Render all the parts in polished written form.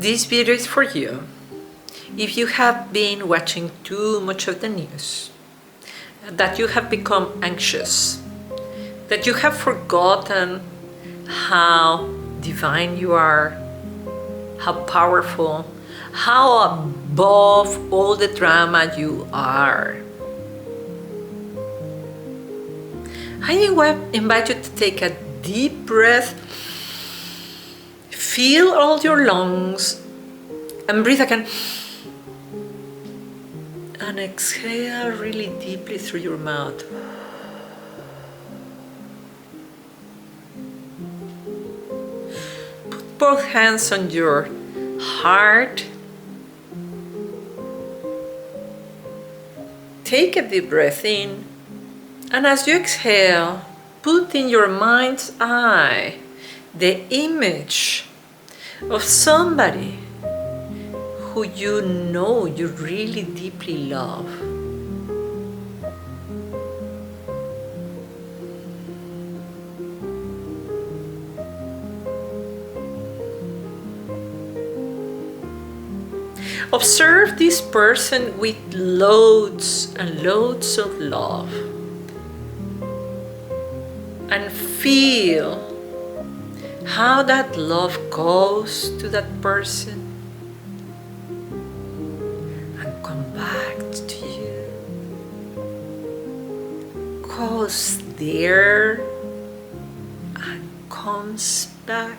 This video is for you if you have been watching too much of the news, that you have become anxious, that you have forgotten how divine you are, how powerful, how above all the drama you are. I invite you to take a deep breath, feel all your lungs, and breathe again. And exhale really deeply through your mouth. Put both hands on your heart. Take a deep breath in, and as you exhale, put in your mind's eye the image of somebody who you know you really deeply love. Observe this person with loads and loads of love, and feel how that love goes to that person and come back to you, goes there and comes back.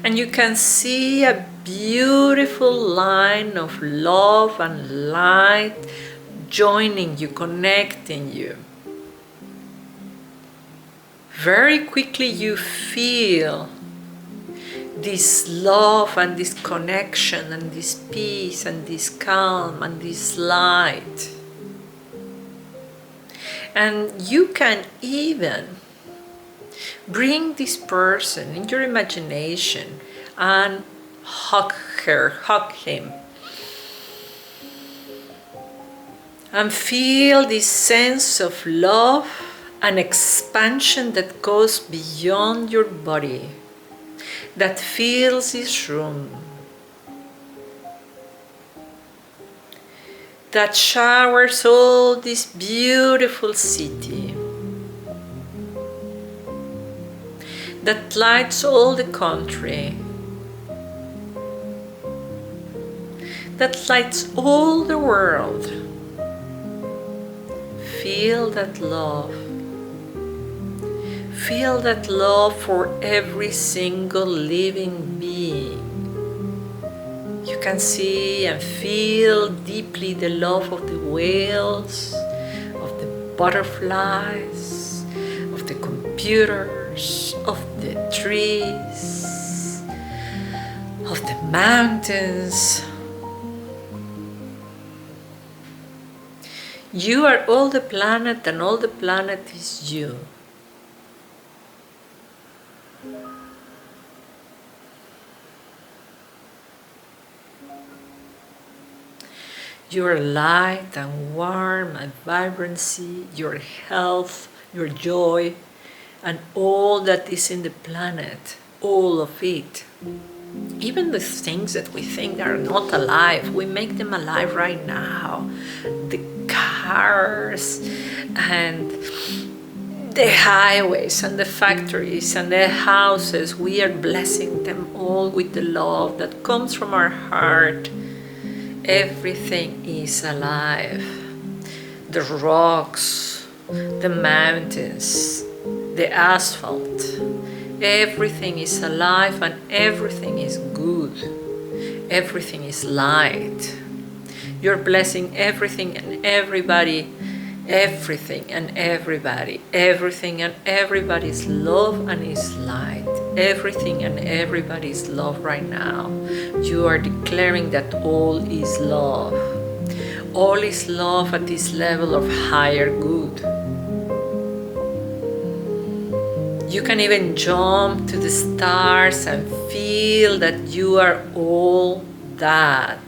And you can see a beautiful line of love and light joining you, connecting you. Very quickly you feel this love and this connection and this peace and this calm and this light. And you can even bring this person in your imagination and hug her, hug him. And feel this sense of love and expansion that goes beyond your body, that fills this room, that showers all this beautiful city, that lights all the country, that lights all the world. Feel that love. Feel that love for every single living being. You can see and feel deeply the love of the whales, of the butterflies, of the computers, of the trees, of the mountains. You are all the planet, and all the planet is you. Your light and warmth and vibrancy, your health, your joy, and all that is in the planet, all of it. Even the things that we think are not alive, we make them alive right now. The cars and the highways and the factories and the houses, we are blessing them all with the love that comes from our heart. Everything is alive. The rocks, the mountains, the asphalt, everything is alive and everything is good. Everything is light. You're blessing everything and everybody, everything and everybody. Everything and everybody's love and is light. Everything and everybody is love right now. You are declaring that all is love. All is love at this level of higher good. You can even jump to the stars and feel that you are all that.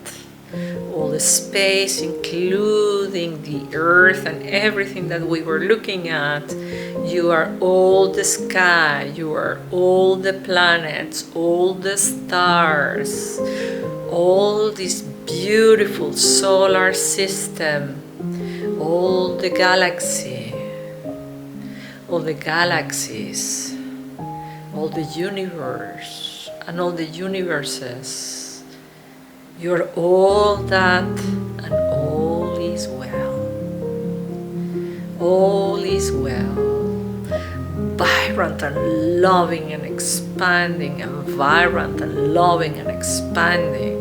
All the space, including the earth and everything that we were looking at. You are all the sky, you are all the planets, all the stars, all this beautiful solar system, all the galaxies, all the universe, and all the universes. You're all that, and all is well. All is well. Vibrant and loving and expanding, and vibrant and loving and expanding.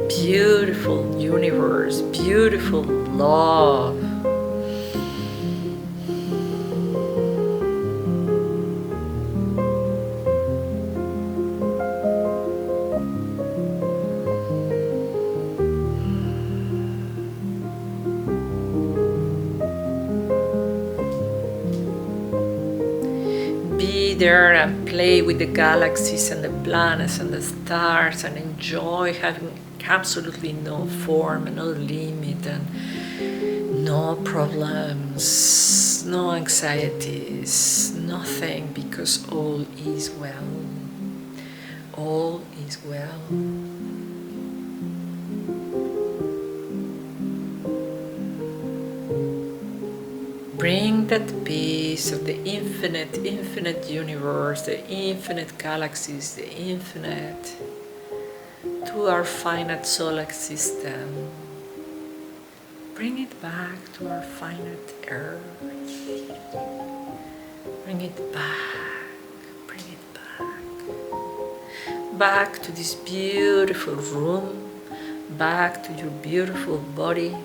Beautiful universe, beautiful love. Be there and play with the galaxies and the planets and the stars and enjoy having absolutely no form and no limit and no problems, no anxieties, nothing, because all is well. All is well. Bring that peace of the infinite universe, the infinite galaxies, the infinite, to our finite solar system. Bring it back to our finite earth. Bring it back, bring it back. Back to this beautiful room, back to your beautiful body,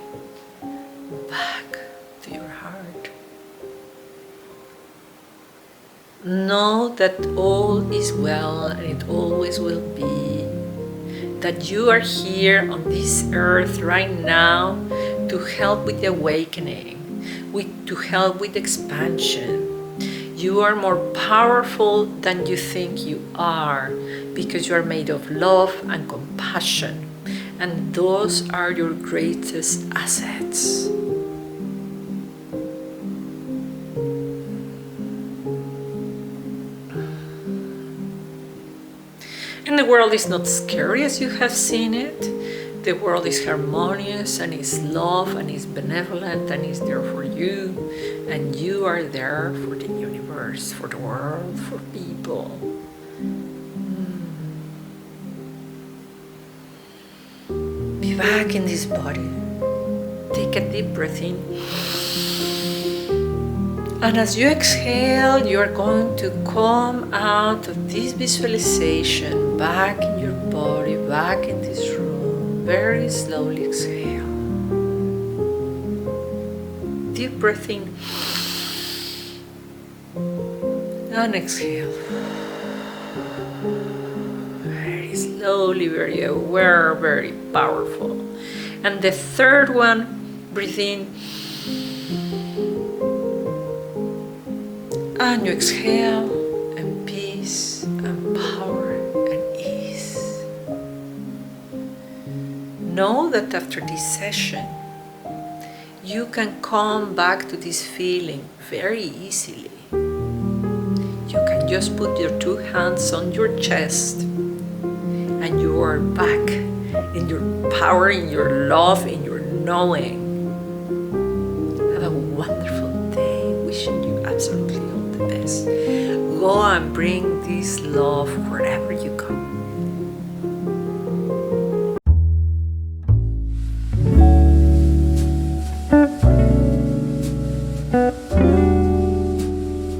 back to your heart. Know that all is well and it always will be. That you are here on this earth right now to help with the awakening, to help with expansion. You are more powerful than you think you are, because you are made of love and compassion, and those are your greatest assets. And the world is not scary as you have seen it. The world is harmonious and is love and is benevolent and is there for you. And you are there for the universe, for the world, for people. Be back in this body. Take a deep breath in. And as you exhale, you are going to come out of this visualization back in your body, back in this room. Very slowly exhale. Deep breath in. And exhale. Very slowly, very aware, very powerful. And the third one, breathe in. And you exhale, and peace, and power, and ease. Know that after this session, you can come back to this feeling very easily. You can just put your two hands on your chest, and you are back in your power, in your love, in your knowing. Have a wonderful day. Wishing you absolutely all the best. Go and bring this love wherever you go.